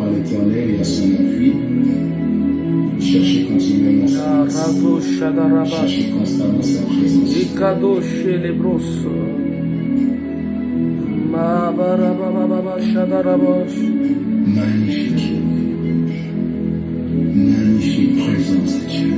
à l'Éternel et à son appui. Cherchez continuellement sa face. Cherchez constamment sa présence. Magnifique. Magnifique présence de Dieu.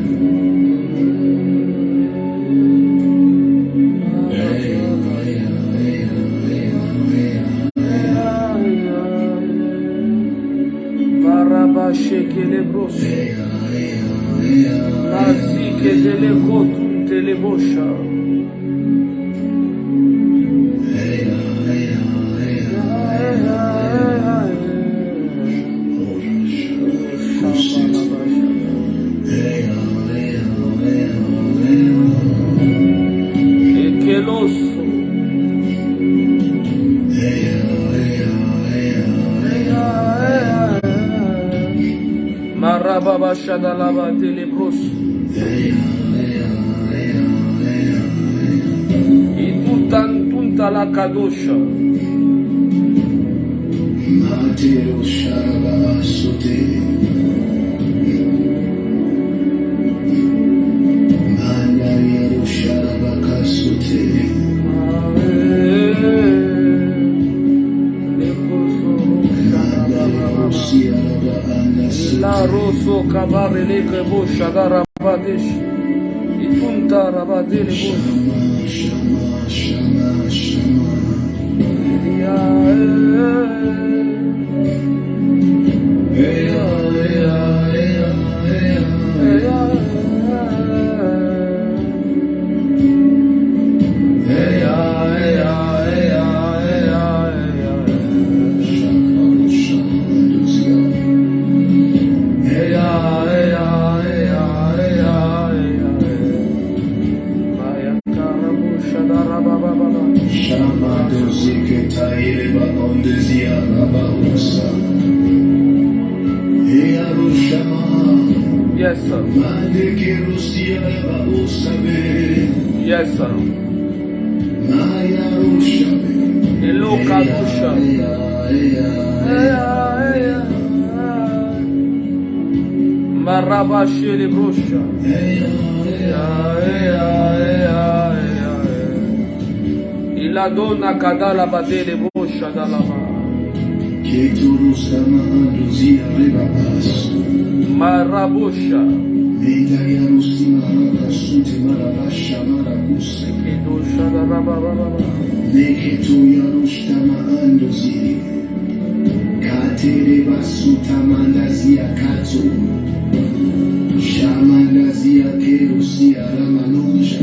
Marababa Shadalaba Telebros. Itutantunta la Kadosha. Matero Sharaba Sote. Manayero Sharaba Sote. La rosso cabare le boscia da rabadesh. Itunta rabadele boscia. Shama, Shama, Shama. Yes, sir. Yes, sir. Hello, Kadusha. Marabashi le brosha. Il donna cadala badele brosha dalava. Marabosha.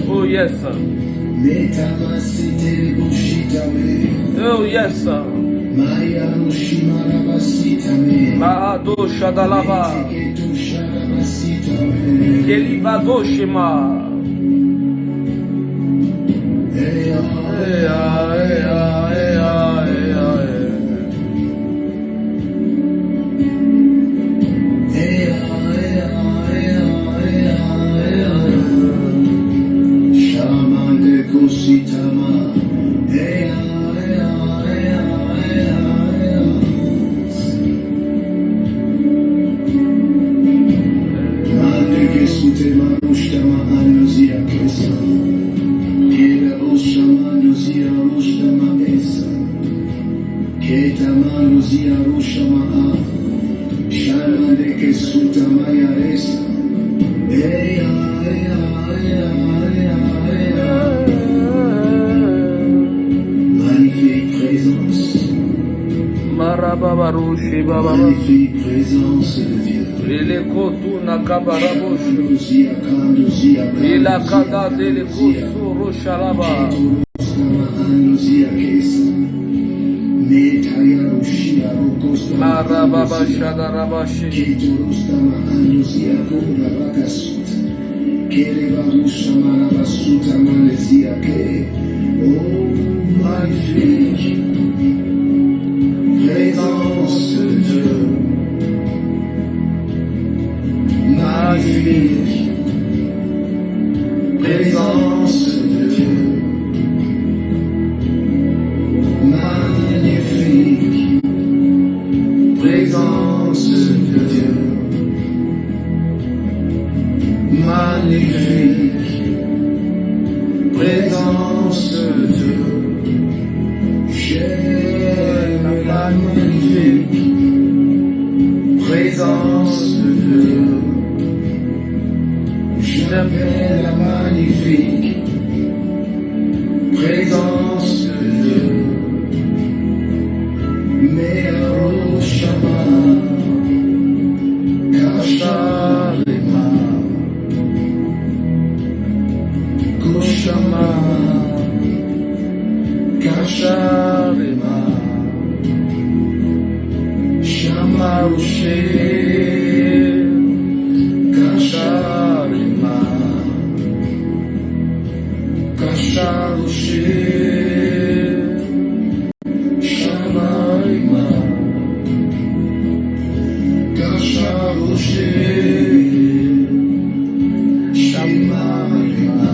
Oh yes, sir. Oh yes, sir. Maadosha dalava. Kelibadoshima. Magnifique présence de Dieu. Il est kotu nakabarabosh. Il a kada dele kosuro shalaba. Marababa shadarabashi. Oh, magnifique présence de Dieu. Magnifique présence de Dieu. Magnifique présence Présence de Dieu, magnifique. Présence de Dieu, j'aime la magnifique. Présence de Dieu, j'aime la magnifique. Présence de Dieu, Meroshama, Kasharima, Koshama, Kasharima, Shamarushe, Kasharima, Kasharushe, Shamarima, Kasharushe, Shamarima,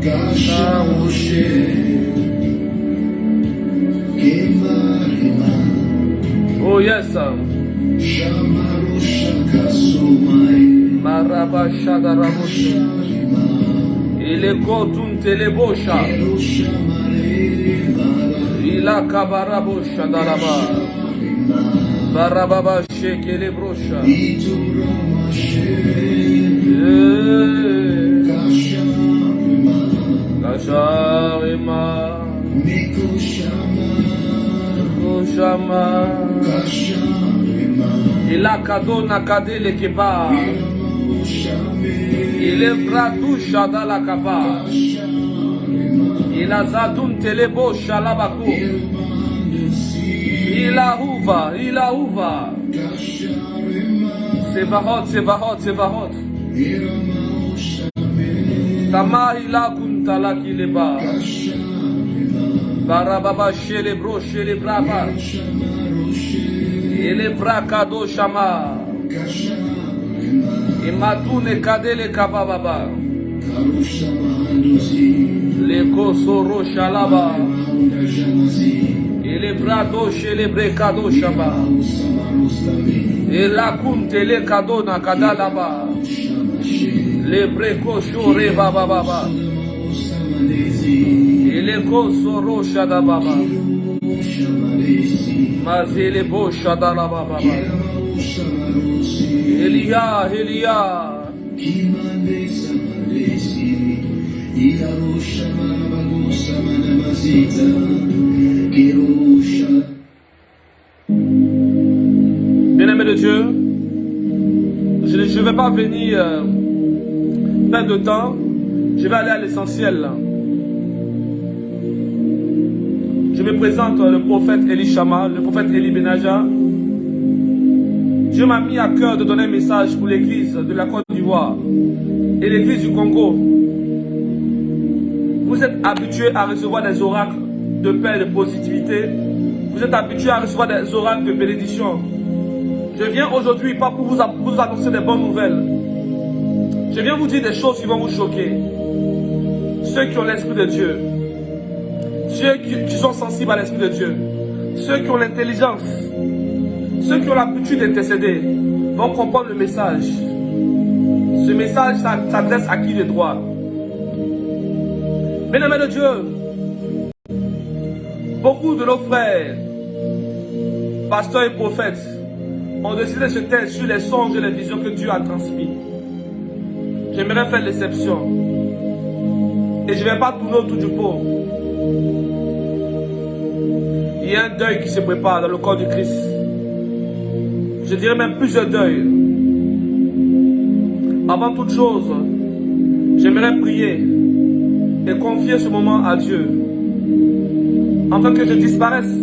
Kasharushe, Kemarima. Oh yes. Shamarusha Kasumai, Marabashadarabush. Sharima, Il est kotun telebosha. Il a kabarabosha daraba. Barababa shekelebrosha. Kasharima. Koshama. Il a kadona kadele keba. Il est bradusha dalakaba. Il a zadoun telebo shalabako. Il a ouva. Sevahot. Tama ila kuntala kileba. Barababa shelebraba. Il est brakado shama. Imatune kadele kabababa. Le kosoro shalaba. Il est brado chélébré kado shaba. Et la kunte le kado na kadalaba. Le breko shore baba. Il est kosoro shadababa. Mazele bo shadalaba. Elia. Bien-aimé de Dieu, je ne vais pas venir perdre de temps, je vais aller à l'essentiel. Je me présente le prophète Elishama, le prophète Eli Benaja. Dieu m'a mis à cœur de donner un message pour l'église de la Côte d'Ivoire et l'église du Congo. Vous êtes habitués à recevoir des oracles de paix et de positivité. Vous êtes habitués à recevoir des oracles de bénédiction. Je viens aujourd'hui pas pour vous annoncer des bonnes nouvelles. Je viens vous dire des choses qui vont vous choquer. Ceux qui ont l'Esprit de Dieu, ceux qui sont sensibles à l'Esprit de Dieu, ceux qui ont l'intelligence, ceux qui ont l'habitude d'intercéder, vont comprendre le message. Ce message s'adresse à qui de droit? Bien-aimés de Dieu, beaucoup de nos frères, pasteurs et prophètes, ont décidé de se taire sur les songes et les visions que Dieu a transmis. J'aimerais faire l'exception. Et je ne vais pas tourner autour du pot. Il y a un deuil qui se prépare dans le corps du Christ. Je dirais même plusieurs deuils. Avant toute chose, j'aimerais prier et confier ce moment à Dieu, afin que je disparaisse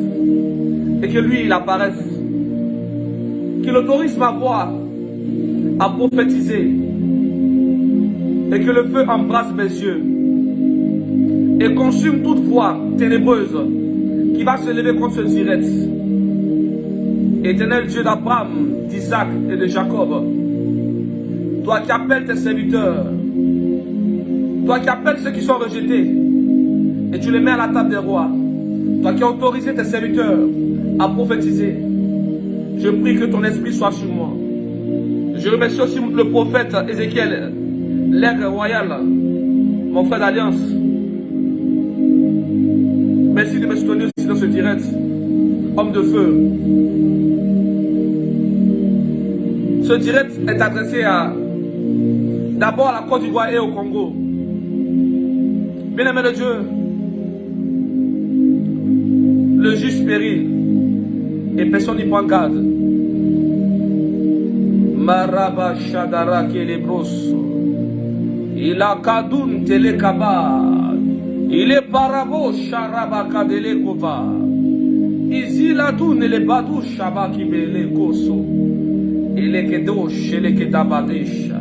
et que lui, il apparaisse. Qu'il autorise ma voix à prophétiser et que le feu embrasse mes yeux et consume toute voix ténébreuse qui va se lever contre ce direct. Éternel Dieu d'Abraham, d'Isaac et de Jacob, toi qui appelles tes serviteurs, toi qui appelles ceux qui sont rejetés et tu les mets à la table des rois, toi qui as autorisé tes serviteurs à prophétiser, Je prie que ton esprit soit sur moi. Je remercie aussi le prophète Ézéchiel, l'aigle royal, mon frère d'alliance. Merci de me soutenir aussi dans ce direct. Homme de feu. Ce direct est adressé d'abord à la Côte d'Ivoire et au Congo. Bien-aimé de Dieu, le juste périt et personne n'y prend garde. Maraba Shadara Kelebros. Il a Kadoun Telekaba. Il est Parabo Sharabaka Delekova. Iziladoun et les Badou Shabaki Bele Koso. Il est Kedosh, il est Kedabadesha.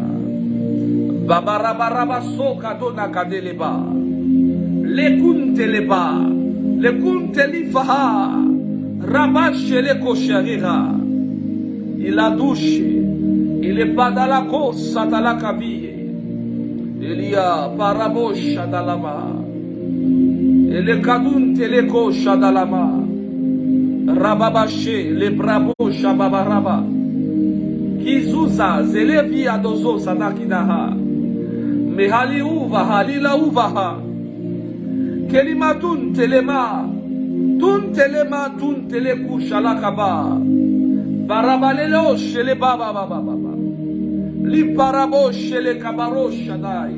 Babarabaraba Sokadona Kadeleba. Les Kunteleba. Les Kuntelifaha. Rabash le Kosharira. Il a douché. Il est pas dans la course, dans la caville. Il y a Parabosh Adalama. Il est Kadoun Teleko Shadalama. Rababaché, les Bravo Shababaraba. Kizuza, Zelevi Adozo Sadakidaha. Mehali Uva, Halila Uvaha. Kelimatun Telema. Tun Telema, Tun Teleku Shalakaba. Barabalelo shele baba baba baba. Li parabo shele kabaro shadai.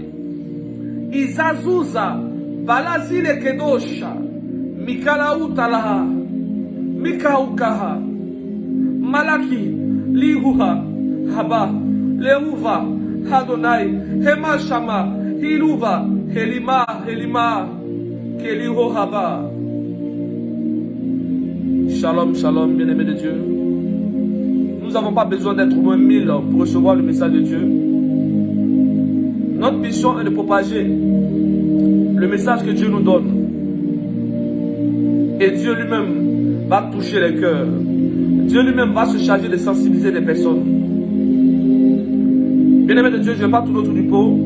Izazuza balazile kedosha. Mikala utalaha. Mikaukaha. Malaki lihuha haba leuva Hadonai hema shama hiluva helima keliho haba. Shalom shalom bien-aimé de Dieu. Nous n'avons pas besoin d'être au moins 1000 pour recevoir le message de Dieu. Notre mission est de propager le message que Dieu nous donne. Et Dieu lui-même va toucher les cœurs. Dieu lui-même va se charger de sensibiliser les personnes. Bien-aimé de Dieu, je ne vais pas tourner autour du pot.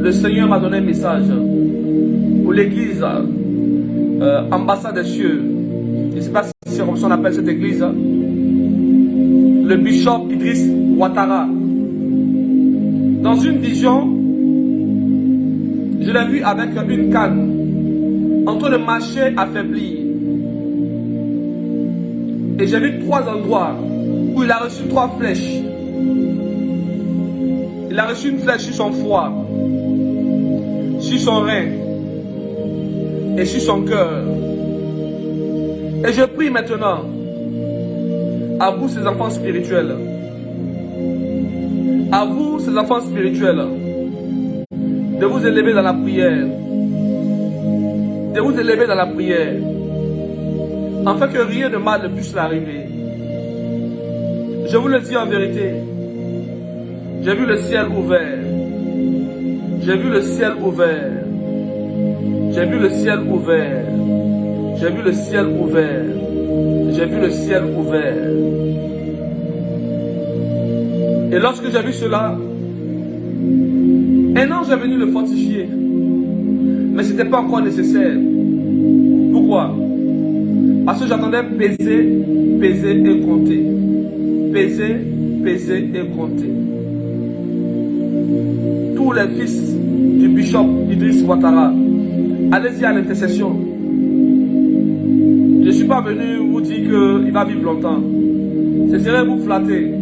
Le Seigneur m'a donné un message pour l'église ambassade des cieux. Je ne sais pas si c'est comme ça on appelle cette église. Le bishop Idriss Ouattara. Dans une vision, je l'ai vu avec une canne en train de marcher affaibli. Et j'ai vu 3 endroits où il a reçu 3 flèches. Il a reçu une flèche sur son foie, sur son rein et sur son cœur. Et je prie maintenant à vous, ces enfants spirituels, à vous, ces enfants spirituels, de vous élever dans la prière, de vous élever dans la prière, afin que rien de mal ne puisse l'arriver. Je vous le dis en vérité, j'ai vu le ciel ouvert, j'ai vu le ciel ouvert, j'ai vu le ciel ouvert, j'ai vu le ciel ouvert, j'ai vu le ciel ouvert. Et lorsque j'ai vu cela, un ange est venu le fortifier. Mais ce n'était pas encore nécessaire. Pourquoi? Parce que j'entendais peser, peser et compter. Peser, peser et compter. Tous les fils du bishop Idriss Ouattara, allez-y à l'intercession. Je ne suis pas venu vous dire qu'il va vivre longtemps. Ce serait vous flatter.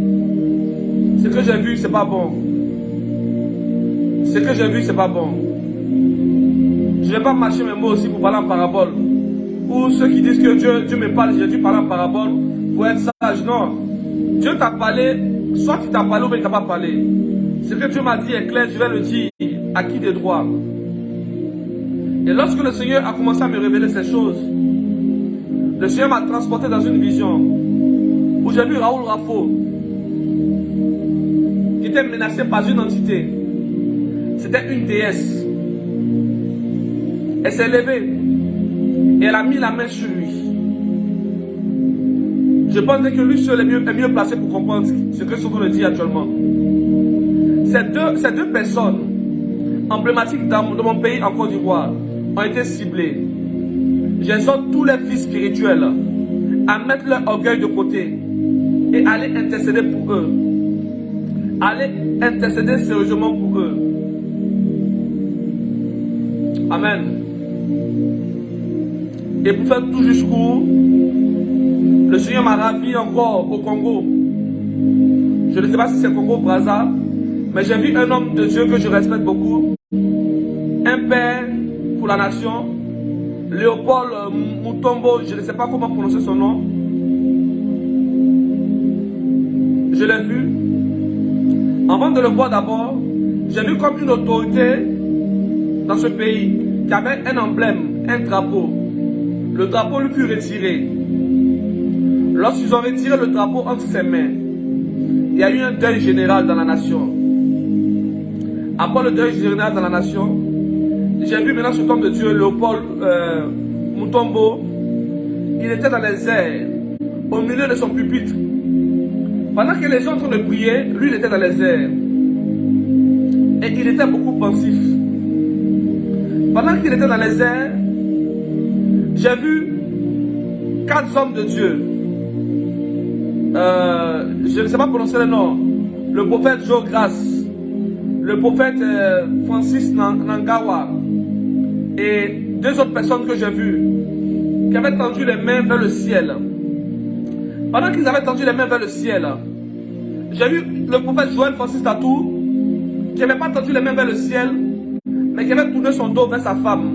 Ce que j'ai vu, c'est pas bon. Ce que j'ai vu, c'est pas bon. Je ne vais pas mâcher mes mots aussi pour parler en parabole. Ou ceux qui disent que Dieu me parle, j'ai dû parler en parabole pour être sage. Non. Dieu t'a parlé, soit il t'a parlé ou bien il t'a pas parlé. Ce que Dieu m'a dit est clair, je vais le dire à qui de droit. Et lorsque le Seigneur a commencé à me révéler ces choses, le Seigneur m'a transporté dans une vision où j'ai vu Raoul Rafo qui était menacé par une entité. C'était une déesse. Elle s'est levée et elle a mis la main sur lui. Je pense que lui seul est mieux placé pour comprendre ce que ce qu'on le dit actuellement. Ces deux personnes emblématiques de mon pays en Côte d'Ivoire ont été ciblées. J'exhorte tous les fils spirituels à mettre leur orgueil de côté et aller intercéder pour eux. Allez intercéder sérieusement pour eux. Amen. Et pour faire tout jusqu'où le Seigneur m'a ravi encore au Congo. Je ne sais pas si c'est Congo Brazza, mais j'ai vu un homme de Dieu que je respecte beaucoup, un père pour la nation, Léopold Mutombo, je ne sais pas comment prononcer son nom. Je l'ai vu. Avant de le voir d'abord, j'ai vu comme une autorité dans ce pays qui avait un emblème, un drapeau. Le drapeau lui fut retiré. Lorsqu'ils ont retiré le drapeau entre ses mains, il y a eu un deuil général dans la nation. Après le deuil général dans la nation, j'ai vu maintenant cet homme de Dieu, Léopold Mutombo. Il était dans les airs, au milieu de son pupitre. Pendant que les gens sont en train de prier, lui il était dans les airs. Et il était beaucoup pensif. Pendant qu'il était dans les airs, j'ai vu 4 hommes de Dieu. Je ne sais pas prononcer le nom. Le prophète Joe Grace, le prophète Francis Nangawa et 2 autres personnes que j'ai vues qui avaient tendu les mains vers le ciel. Pendant qu'ils avaient tendu les mains vers le ciel, j'ai vu le prophète Joël Francis Tatou qui n'avait pas tendu les mains vers le ciel, mais qui avait tourné son dos vers sa femme.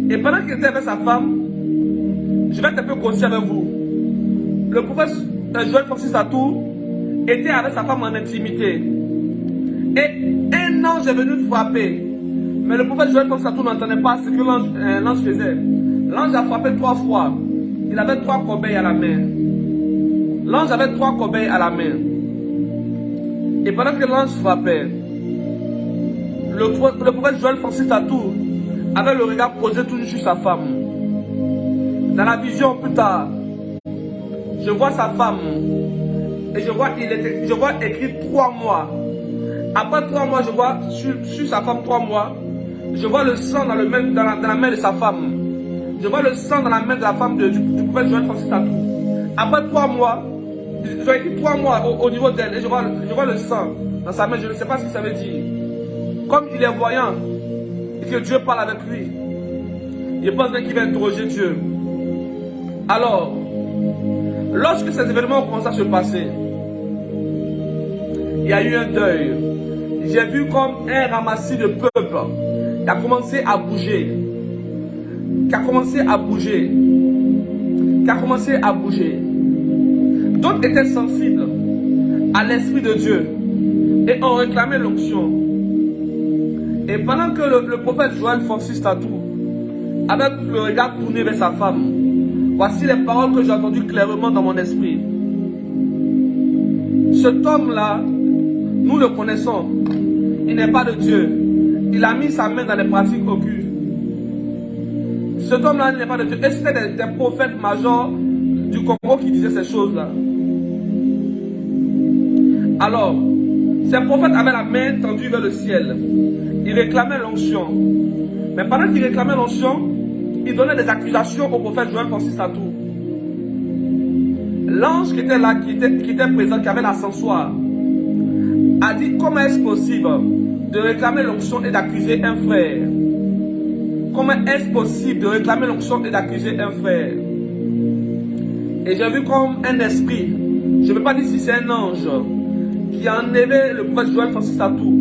Et pendant qu'il était vers sa femme, je vais être un peu grossier avec vous. Le prophète Joël Francis Tatou était avec sa femme en intimité. Et un ange est venu frapper. Mais le prophète Joël Francis Tatou n'entendait pas ce que l'ange faisait. L'ange a frappé 3 fois. Il avait 3 corbeilles à la main. L'ange avait 3 corbeilles à la main. Et pendant que l'ange frappait, le prophète Joël Francis Tatou avait le regard posé toujours sur sa femme. Dans la vision plus tard, je vois sa femme et je vois écrit 3 mois. Après 3 mois, je vois sur sa femme 3 mois. Je vois le sang dans la main de sa femme. Je vois le sang dans la main de la femme du prophète Joël Francis Tatou. Après 3 mois, j'ai écrit 3 mois au niveau d'elle et je vois le sang dans sa main. Je ne sais pas ce que ça veut dire. Comme il est voyant et que Dieu parle avec lui, je pense bien qu'il va interroger Dieu. Alors, lorsque ces événements ont commencé à se passer, il y a eu un deuil. J'ai vu comme un ramassis de peuple qui a commencé à bouger. D'autres étaient sensibles à l'Esprit de Dieu et ont réclamé l'onction. Et pendant que le prophète Joël Francis Tatou avait le regard tourné vers sa femme, voici les paroles que j'ai entendues clairement dans mon esprit. Cet homme-là, nous le connaissons. Il n'est pas de Dieu. Il a mis sa main dans les pratiques occultes. Cet homme-là n'est pas de Dieu. Et c'était des prophètes majors du Congo qui disaient ces choses-là. Alors, ces prophètes avaient la main tendue vers le ciel. Ils réclamaient l'onction. Mais pendant qu'ils réclamaient l'onction, ils donnaient des accusations au prophète Joël Francis Tatou. L'ange qui était là, qui était présent, qui avait l'ascensoir, a dit: comment est-ce possible de réclamer l'onction et d'accuser un frère? Comment est-ce possible de réclamer l'onction et d'accuser un frère? Et j'ai vu comme un esprit, je ne peux pas dire si c'est un ange, qui a enlevé le prophète Joël Francis Tatou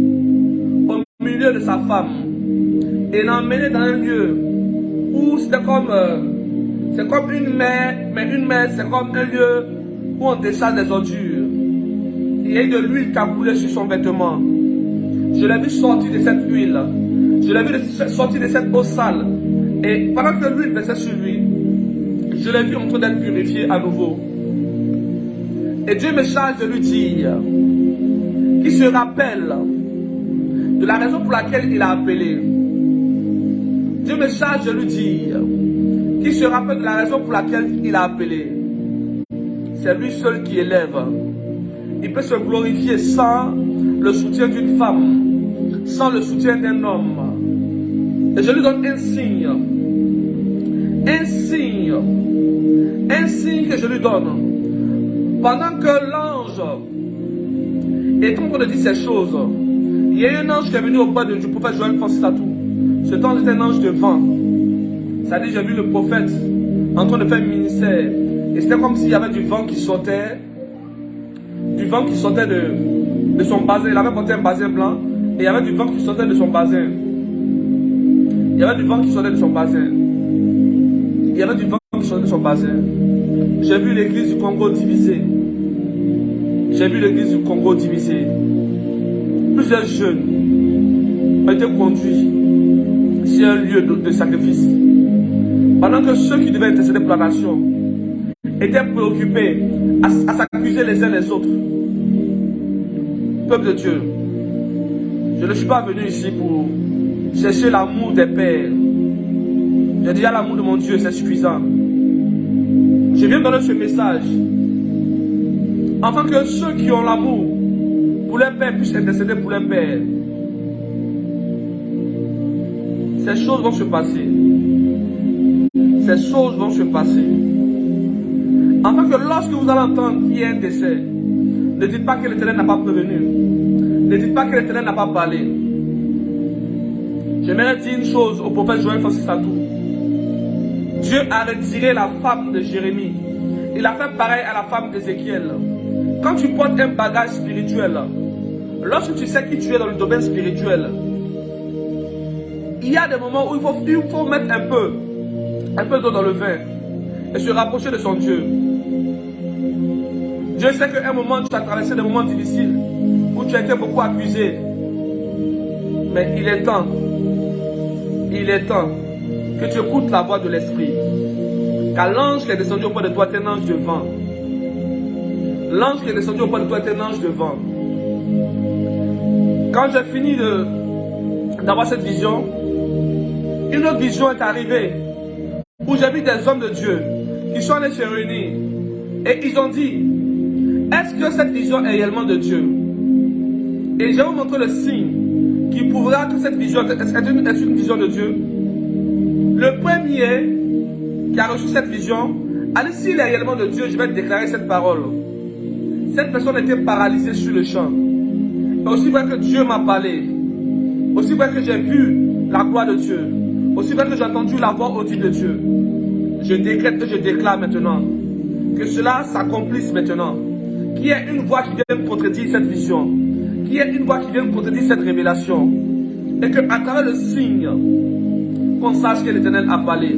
au milieu de sa femme et l'a emmené dans un lieu où c'était comme une mer, mais une mer c'est comme un lieu où on décharge des ordures. Il y a eu de l'huile qui a coulé sur son vêtement. Je l'ai vu sortir de cette huile. Je l'ai vu sortir de cette eau sale. Et pendant que l'huile versait sur lui, je l'ai vu en train d'être purifié à nouveau. Et Dieu me charge de lui dire qu'il se rappelle de la raison pour laquelle il a appelé. Dieu me charge de lui dire qu'il se rappelle de la raison pour laquelle il a appelé. C'est lui seul qui élève. Il peut se glorifier sans le soutien d'une femme, sans le soutien d'un homme. Et je lui donne un signe. un signe que je lui donne. Pendant que l'ange est en train de dire ces choses, il y a un ange qui est venu auprès du prophète Joël Francis Atou. Cet ange était un ange de vent. C'est-à-dire, j'ai vu le prophète en train de faire un ministère. Et c'était comme s'il y avait du vent qui sortait. Du vent qui sortait de son basin. Il avait porté un basin blanc. Et il y avait du vent qui sortait de son basin. Il y avait du vent qui sortait de son basin. Il y avait du vent qui sortait de son basin. J'ai vu l'église du Congo divisée. J'ai vu l'église du Congo divisée. Plusieurs jeunes ont été conduits sur un lieu de sacrifice. Pendant que ceux qui devaient intercéder pour la nation étaient préoccupés à s'accuser les uns les autres. Peuple de Dieu, je ne suis pas venu ici pour chercher l'amour des pères. J'ai déjà l'amour de mon Dieu, c'est suffisant. Je viens donner ce message afin que ceux qui ont l'amour pour leur père puissent intercéder pour leur père. Ces choses vont se passer. Ces choses vont se passer. Afin que lorsque vous allez entendre qu'il y a un décès, ne dites pas que l'Éternel n'a pas prévenu. Ne dites pas que l'Éternel n'a pas parlé. J'aimerais dire une chose au prophète Joël Francis Atou. Dieu a retiré la femme de Jérémie. Il a fait pareil à la femme d'Ézéchiel. Quand tu portes un bagage spirituel, lorsque tu sais qui tu es dans le domaine spirituel, il y a des moments où il faut mettre un peu d'eau dans le vin et se rapprocher de son Dieu. Dieu sait qu'à un moment tu as traversé des moments difficiles où tu as été beaucoup accusé. Mais il est temps que tu écoutes la voix de l'Esprit. Car l'ange qui est descendu auprès de toi est un ange de vent. L'ange qui est descendu auprès de toi est un ange de vent. Quand j'ai fini d'avoir cette vision, une autre vision est arrivée où j'ai vu des hommes de Dieu qui sont allés se réunir et ils ont dit: est-ce que cette vision est réellement de Dieu? Et je vais vous montrer le signe qui prouvera que cette vision est une vision de Dieu. Le premier qui a reçu cette vision, allez, s'il est réellement de Dieu, je vais déclarer cette parole. Cette personne était paralysée sur le champ. Et aussi vrai que Dieu m'a parlé, aussi vrai que j'ai vu la gloire de Dieu, aussi vrai que j'ai entendu la voix audible de Dieu, je décrète et je déclare maintenant que cela s'accomplisse maintenant. Qu'il y ait une voix qui vienne contredire cette vision, qu'il y ait une voix qui vienne contredire cette révélation, et qu'à travers le signe, qu'on sache que l'Éternel a parlé.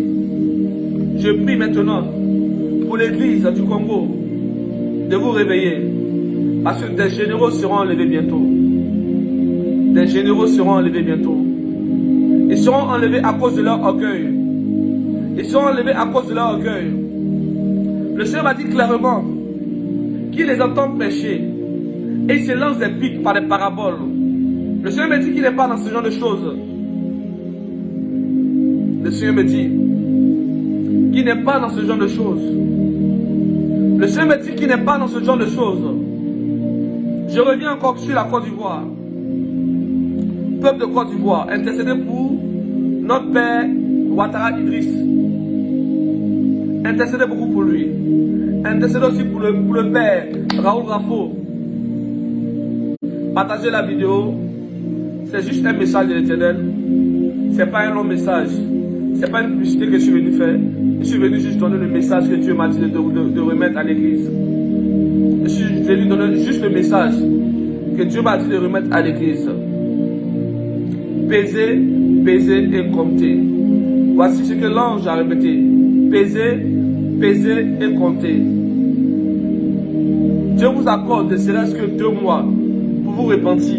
Je prie maintenant pour l'église du Congo de vous réveiller, parce que des généraux seront enlevés bientôt. Des généraux seront enlevés bientôt. Ils seront enlevés à cause de leur orgueil. Ils seront enlevés à cause de leur orgueil. Le Seigneur m'a dit clairement qu'il les entend prêcher et il se lance des pics par des paraboles. Le Seigneur me dit qu'il n'est pas dans ce genre de choses. Le Seigneur me dit qu'il n'est pas dans ce genre de choses. Le Seigneur me dit qu'il n'est pas dans ce genre de choses. Je reviens encore sur la Côte d'Ivoire. Peuple de Côte d'Ivoire, intercédez pour notre père Ouattara Idriss. Intercédez beaucoup pour lui. Intercédez aussi pour le père Raoul Rafo. Partagez la vidéo. C'est juste un message de l'Éternel. C'est pas un long message. C'est pas une publicité que je suis venu faire. Je suis venu juste donner le message que Dieu m'a dit de remettre à l'église. Je suis venu donner juste le message que Dieu m'a dit de remettre à l'église. Pesez, pesez et comptez. Voici ce que l'ange a répété. Pesez, pesez et comptez. Dieu vous accorde ne serait-ce que 2 mois pour vous repentir.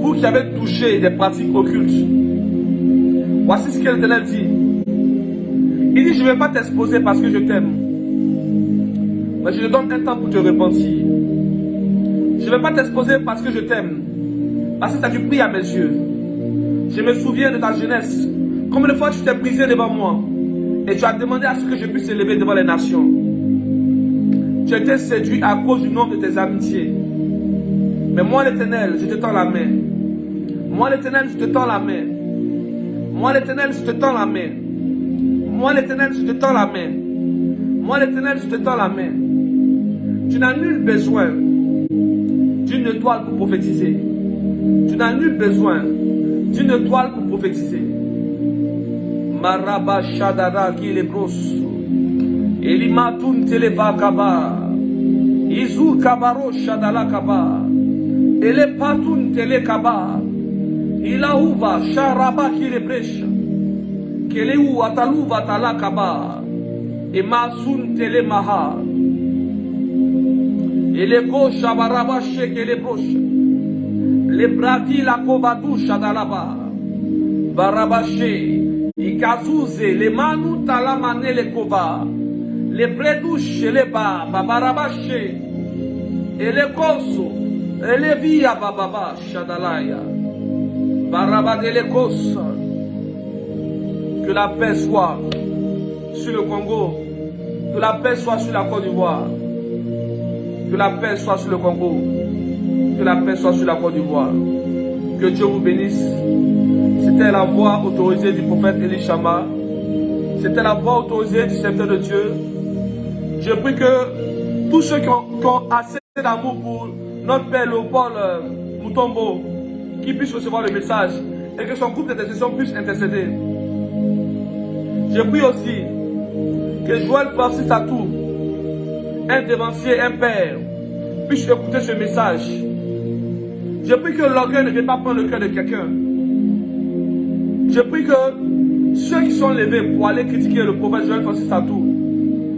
Vous qui avez touché des pratiques occultes. Voici ce que l'Éternel dit. Il dit: je ne vais pas t'exposer parce que je t'aime. Mais je te donne un temps pour te repentir. Je ne vais pas t'exposer parce que je t'aime. Parce que ça tu pries à mes yeux. Je me souviens de ta jeunesse. Combien de fois tu t'es brisé devant moi. Et tu as demandé à ce que je puisse élever devant les nations. Tu as été séduit à cause du nombre de tes amitiés. Mais moi l'Éternel, je te tends la main. Moi l'Éternel, je te tends la main. Moi l'Éternel, je te tends la main. Moi, l'Éternel, je te tends la main. Moi, l'Éternel, je te tends la main. Tu n'as nul besoin d'une étoile pour prophétiser. Tu n'as nul besoin d'une étoile pour prophétiser. Maraba Shadara qui les brosse. Elimatun Televa Kaba. Izu Kabaro Shadala Kaba. Ele Patun Tele Kaba. Ilaouva Sharaba qui les brèche. Keleu Atalouva Tala Kaba. Et Masun Tele Maha. Et les gauches Shabaraba Shek et les broches. Les brati la Kovadou Shadalaba. Barabaché. Ikazouze, les Manu Talamane les Koba. Les Bredouches et les Ba. Babarabaché. Et les Koso. Et les Via Bababa Shadalaya. Barabade les Kos. Que la paix soit sur le Congo. Que la paix soit sur la Côte d'Ivoire. Que la paix soit sur le Congo. Que la paix soit sur la Côte d'Ivoire. Que Dieu vous bénisse. C'était la voix autorisée du prophète Elishama. C'était la voix autorisée du serviteur de Dieu. Je prie que tous ceux qui ont assez d'amour pour notre père Léopold Mutombo, qui puissent recevoir le message et que son groupe d'intercession puisse intercéder. Je prie aussi que Joël Francis Tatou, un dévancier, un père, puisse écouter ce message. Je prie que l'orgueil ne vienne pas prendre le cœur de quelqu'un. Je prie que ceux qui sont levés pour aller critiquer le prophète Joël Francis Tatou,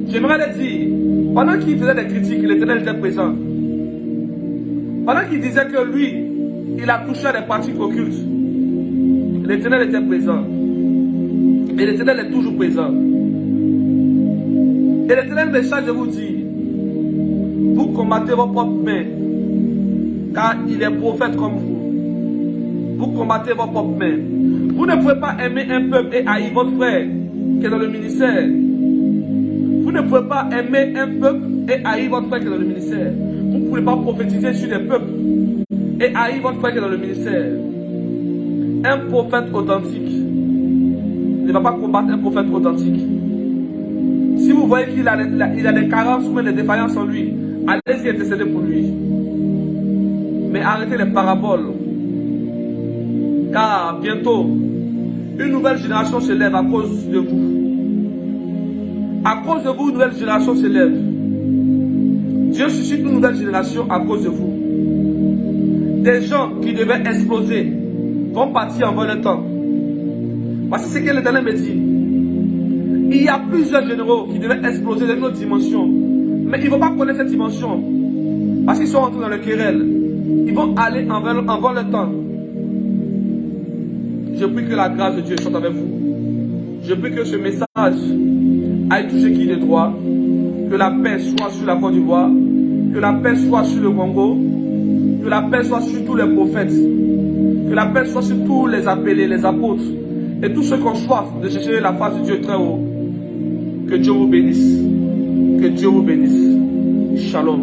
j'aimerais les dire, pendant qu'il faisait des critiques, l'Éternel était présent. Pendant qu'il disait que lui, il a touché à des pratiques occultes, l'Éternel était présent. Et l'Éternel est toujours présent. Et l'Éternel me charge de vous dire, vous combattez vos propres mains, car il est prophète comme vous. Vous combattez vos propres mains. Vous ne pouvez pas aimer un peuple et haïr votre frère qui est dans le ministère. Vous ne pouvez pas aimer un peuple et haïr votre frère qui est dans le ministère. Vous ne pouvez pas prophétiser sur des peuples et haïr votre frère qui est dans le ministère. Un prophète authentique ne va pas combattre un prophète authentique. Si vous voyez qu'il a des carences ou des défaillances en lui, allez-y intercéder pour lui. Mais arrêtez les paraboles. Car bientôt, une nouvelle génération se lève à cause de vous. À cause de vous, une nouvelle génération se lève. Dieu suscite une nouvelle génération à cause de vous. Des gens qui devaient exploser vont partir en vol temps. Parce que c'est ce que l'Éternel me dit. Il y a plusieurs généraux qui devaient exploser dans une autre dimension. Mais ils ne vont pas connaître cette dimension. Parce qu'ils sont entrés dans le querelle. Ils vont aller en vol temps. Je prie que la grâce de Dieu soit avec vous. Je prie que ce message aille toucher qui est de droit. Que la paix soit sur la Côte d'Ivoire. Que la paix soit sur le Congo. Que la paix soit sur tous les prophètes. Que la paix soit sur tous les appelés, les apôtres. Et tous ceux qui ont soif de chercher la face de Dieu très haut. Que Dieu vous bénisse. Que Dieu vous bénisse. Shalom.